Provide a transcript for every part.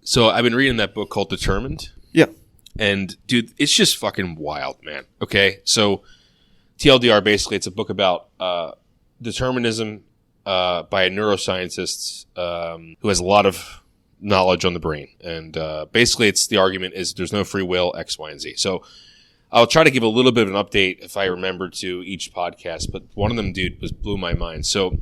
So I've been reading that book called Determined. Yeah. And dude, it's just fucking wild, man. Okay. So TLDR, basically, it's a book about determinism by a neuroscientist who has a lot of knowledge on the brain. And basically, the argument is there's no free will, X, Y, and Z. So I'll try to give a little bit of an update if I remember to each podcast. But one of them, dude, blew my mind. So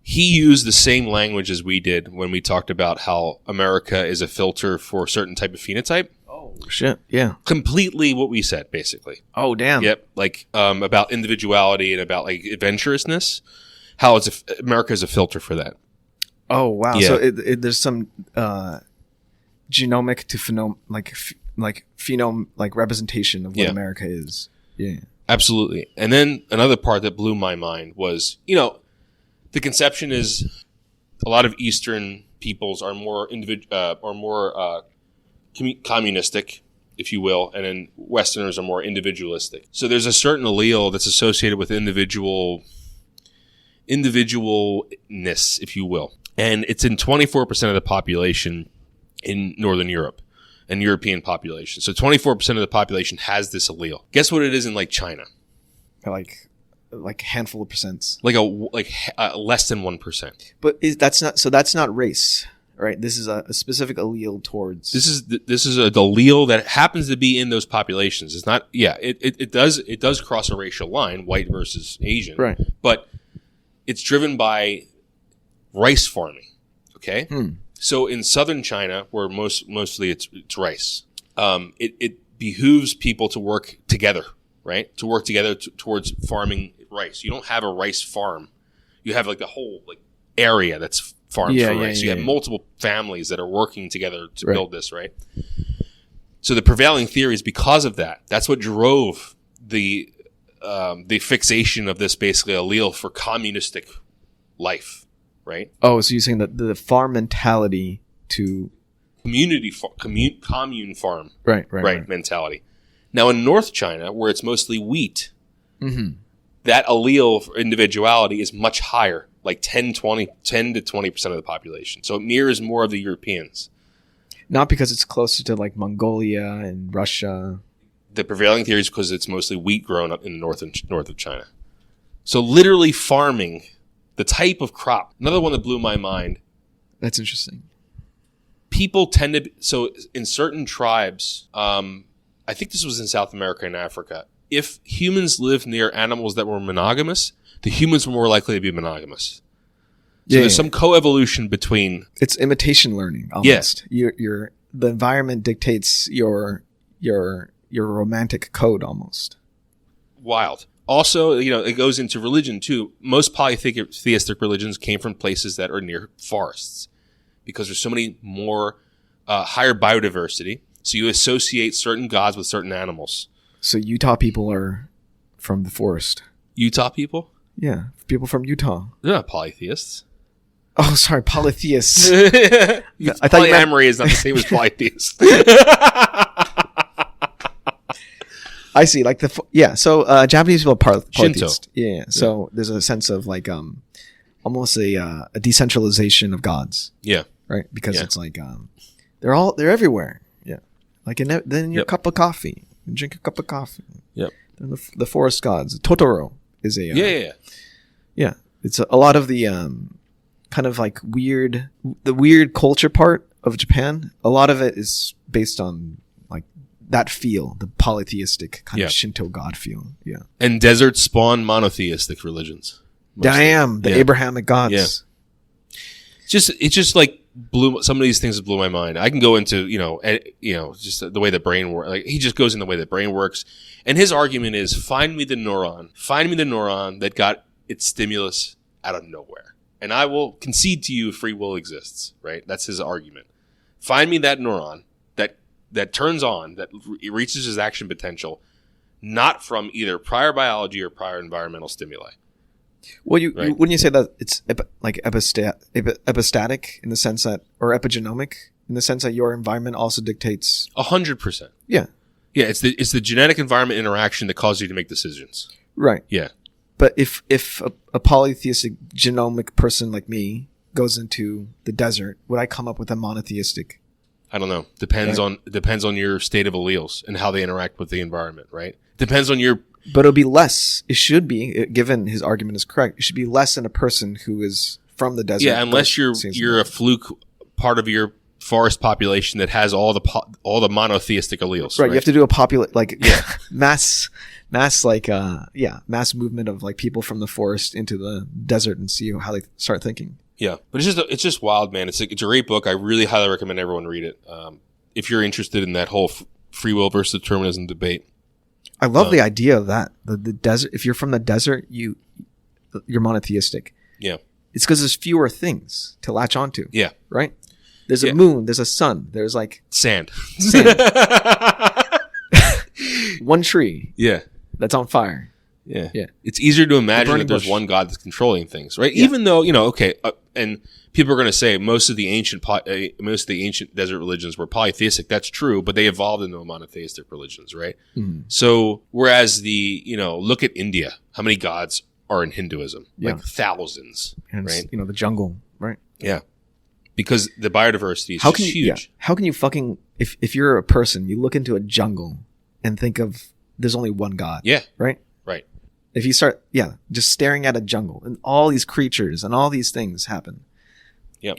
he used the same language as we did when we talked about how America is a filter for a certain type of phenotype. Oh, shit. Yeah. Completely what we said, basically. Oh, damn. Yep. Like, about individuality and about, like, adventurousness. How America is a filter for that. Oh, wow. Yeah. So there's some genomic to phenome, like phenome, like representation of what America is. Yeah. Absolutely. And then another part that blew my mind was, the conception is a lot of Eastern peoples are more communistic, if you will, and then Westerners are more individualistic. So there's a certain allele that's associated with individualness, if you will. And it's in 24% of the population in Northern Europe and European population. So 24% of the population has this allele. Guess what it is in like China? Like handful of percents. Less than 1%. But that's not race, right? This is a specific allele towards. This is an allele that happens to be in those populations. It's not. Yeah, it does cross a racial line, white versus Asian. Right. But it's driven by rice farming. Okay. So in southern China, where mostly it's rice, it behooves people to work together, right? To work together towards farming rice. You don't have a rice farm. You have like the whole area that's farmed for rice. You have multiple families that are working together to build this, right? So the prevailing theory is because of that. That's what drove the fixation of this basically allele for communistic life, right? Oh, so you're saying that the farm mentality to commune farm, right mentality. Now in North China, where it's mostly wheat, that allele for individuality is much higher, like 10 to 20% of the population. So it mirrors more of the Europeans. Not because it's closer to like Mongolia and Russia. The prevailing theory is because it's mostly wheat grown up in the north of China. So literally farming the type of crop. Another one that blew my mind. That's interesting. People tend to so in certain tribes, I think this was in South America and Africa. If humans lived near animals that were monogamous, the humans were more likely to be monogamous. So there's some coevolution between. It's imitation learning almost. Yeah. The environment dictates your romantic code almost. Wild. Also, it goes into religion too. Most polytheistic religions came from places that are near forests because there's so many more higher biodiversity. So you associate certain gods with certain animals. So Utah people are from the forest. Utah people? Yeah, people from Utah. They're not polytheists. Oh, sorry, polytheists. I thought polyamory is not the same as polytheist. I see. So Japanese people are polytheist. Shinto. Yeah. So there's a sense of almost a decentralization of gods. Yeah. Right. Because it's they're everywhere. Yeah. Then your cup of coffee. You drink a cup of coffee. Yep. Then the forest gods. Totoro is a yeah. It's a lot of the kind of weird culture part of Japan. A lot of it is based on that feel, the polytheistic kind of Shinto god feel. Yeah. And deserts spawn monotheistic religions. Damn, the Abrahamic gods. Yeah. It just some of these things blew my mind. I can go into, just the way the brain works. He just goes in the way the brain works. And his argument is find me the neuron that got its stimulus out of nowhere. And I will concede to you free will exists, right? That's his argument. Find me that neuron that turns on, that reaches its action potential, not from either prior biology or prior environmental stimuli. Well, wouldn't you say that it's epistatic in the sense that, or epigenomic in the sense that your environment also dictates? 100%. Yeah. Yeah, it's the genetic environment interaction that causes you to make decisions. Right. Yeah. But if a polytheistic genomic person like me goes into the desert, would I come up with a monotheistic I don't know. Depends on your state of alleles and how they interact with the environment, right? Depends on your. But it'll be less. It should be, given his argument is correct. It should be less than a person who is from the desert. Yeah, unless you're a fluke part of your forest population that has all the monotheistic alleles. Right. You have to do a mass movement of like people from the forest into the desert and see how they start thinking. Yeah, but it's just wild, man. It's a great book. I really highly recommend everyone read it. If you're interested in that whole free will versus determinism debate. I love the idea of that. The desert. If you're from the desert, you're monotheistic. Yeah, it's because there's fewer things to latch onto. Yeah, right. There's a moon. There's a sun. There's like sand. One tree. Yeah, that's on fire. Yeah. It's easier to imagine that there's one God that's controlling things, right? Yeah. Even though, and people are going to say most of the ancient desert religions were polytheistic. That's true, but they evolved into monotheistic religions, right? Mm-hmm. So, whereas look at India. How many gods are in Hinduism? Like thousands, and right? The jungle, right? Yeah. Because the biodiversity is huge. Yeah. How can you if you're a person, you look into a jungle and think of there's only one God. Yeah. Right? Right. If you start, just staring at a jungle and all these creatures and all these things happen. Yeah.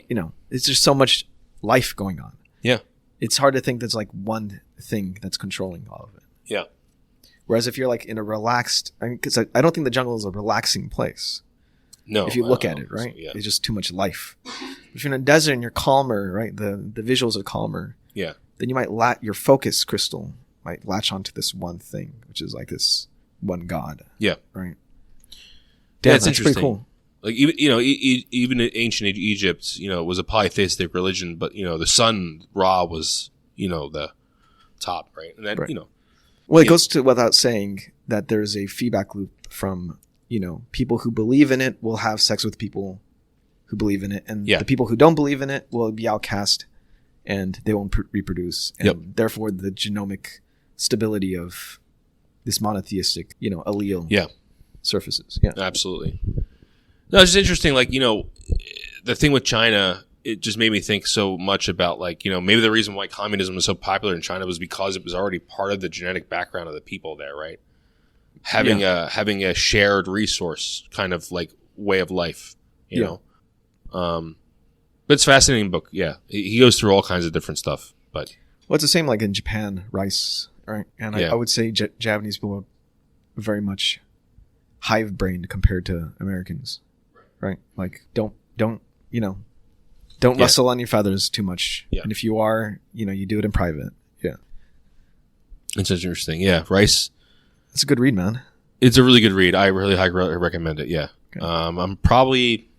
It's just so much life going on. Yeah. It's hard to think there's like one thing that's controlling all of it. Yeah. Whereas if you're like in a relaxed, because I don't think the jungle is a relaxing place. No. If you look at it, right? So, yeah. It's just too much life. If you're in a desert and you're calmer, right? The visuals are calmer. Yeah. Then you might your focus crystal might latch onto this one thing, which is like this one God. Yeah. Right. Damn, that's interesting. Pretty cool. Like even in ancient Egypt, was a polytheistic religion, but the sun Ra was the top, right? And that right. Well, it goes to without saying that there's a feedback loop from people who believe in it will have sex with people who believe in it, and the people who don't believe in it will be outcast, and they won't reproduce, and therefore the genomic stability of this monotheistic, allele surfaces. Yeah, absolutely. No, it's just interesting. Like, the thing with China, it just made me think so much about maybe the reason why communism was so popular in China was because it was already part of the genetic background of the people there, right? Having a shared resource kind of like way of life, you know? But it's a fascinating book. Yeah. He goes through all kinds of different stuff, but. Well, it's the same like in Japan, rice, right? And I would say Japanese people are very much hive-brained compared to Americans, right? Like don't rustle on your feathers too much. Yeah. And if you are, you do it in private. Yeah. It's interesting. Yeah. Rice. It's a good read, man. It's a really good read. I really highly recommend it. Yeah. Okay. I'm probably.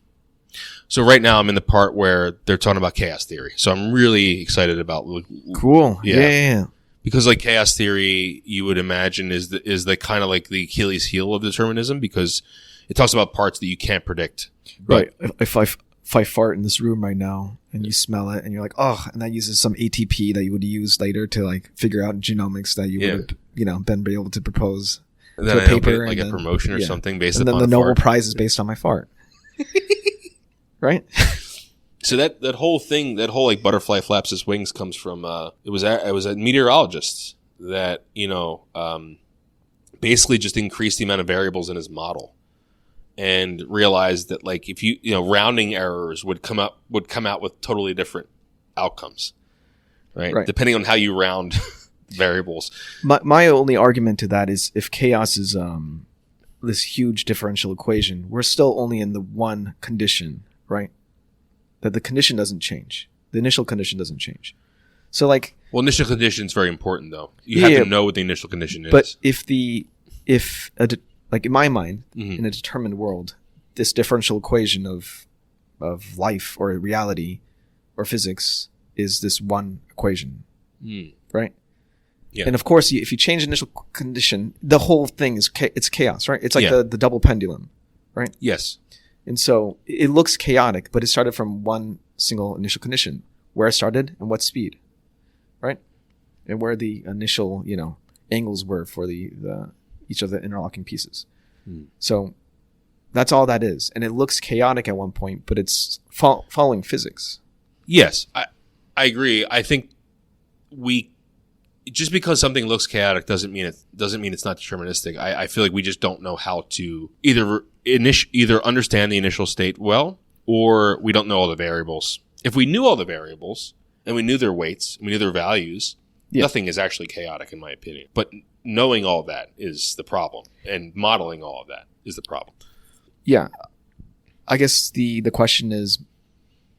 So right now I'm in the part where they're talking about chaos theory. So I'm really excited about. Cool. Yeah. Because like chaos theory, you would imagine is the kind of like the Achilles heel of determinism, because it talks about parts that you can't predict. Right. If I fart in this room right now and you smell it and you're like, oh, and that uses some ATP that you would use later to like figure out genomics that you would have, been able to propose and then to a paper, like a promotion or something based upon. And then the Nobel Prize is based on my fart. Right. So that whole thing, that whole like butterfly flaps its wings comes from it was a meteorologist that basically just increased the amount of variables in his model, and realized that like if rounding errors would come out with totally different outcomes, right? Depending on how you round variables. My only argument to that is if chaos is this huge differential equation, we're still only in the one condition, right? That the condition doesn't change. The initial condition doesn't change. So like... Well, initial condition is very important, though. You have to know what the initial condition is. But like in my mind, in a determined world, this differential equation of life or reality or physics is this one equation, right? Yeah. And of course, if you change the initial condition, the whole thing it's chaos, right? It's like the double pendulum, right? Yes. And so it looks chaotic, but it started from one single initial condition. Where it started and what speed, right? And where the initial, angles were for the each of the interlocking pieces. So that's all that is. And it looks chaotic at one point, but it's following physics. Yes, I agree. I think just because something looks chaotic doesn't mean it's not deterministic. I feel like we just don't know how to either understand the initial state well, or we don't know all the variables. If we knew all the variables and we knew their weights, and we knew their values, nothing is actually chaotic, in my opinion. But knowing all that is the problem, and modeling all of that is the problem. Yeah, I guess the question is,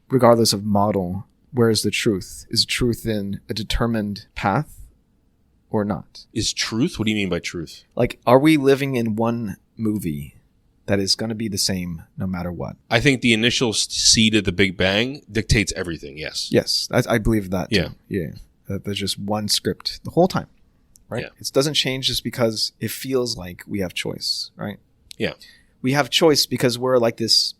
regardless of model, where is the truth? Is truth in a determined path or not? Is truth? What do you mean by truth? Like, are we living in one movie that is going to be the same no matter what? I think the initial seed of the Big Bang dictates everything, yes. Yes, I believe that too. Yeah. There's just one script the whole time, right? Yeah. It doesn't change just because it feels like we have choice, right? Yeah. We have choice because we're like this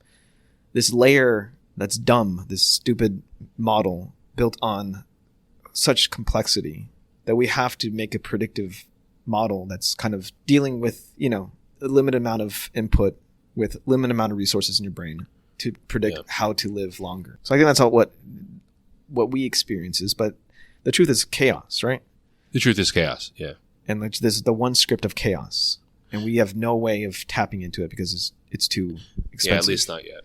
layer that's dumb, this stupid model built on such complexity that we have to make a predictive model that's kind of dealing with, a limited amount of input with limited amount of resources in your brain to predict how to live longer. So I think that's all what we experience is, but the truth is chaos, right? The truth is chaos, yeah. And this is the one script of chaos, and we have no way of tapping into it because it's too expensive. Yeah, at least not yet.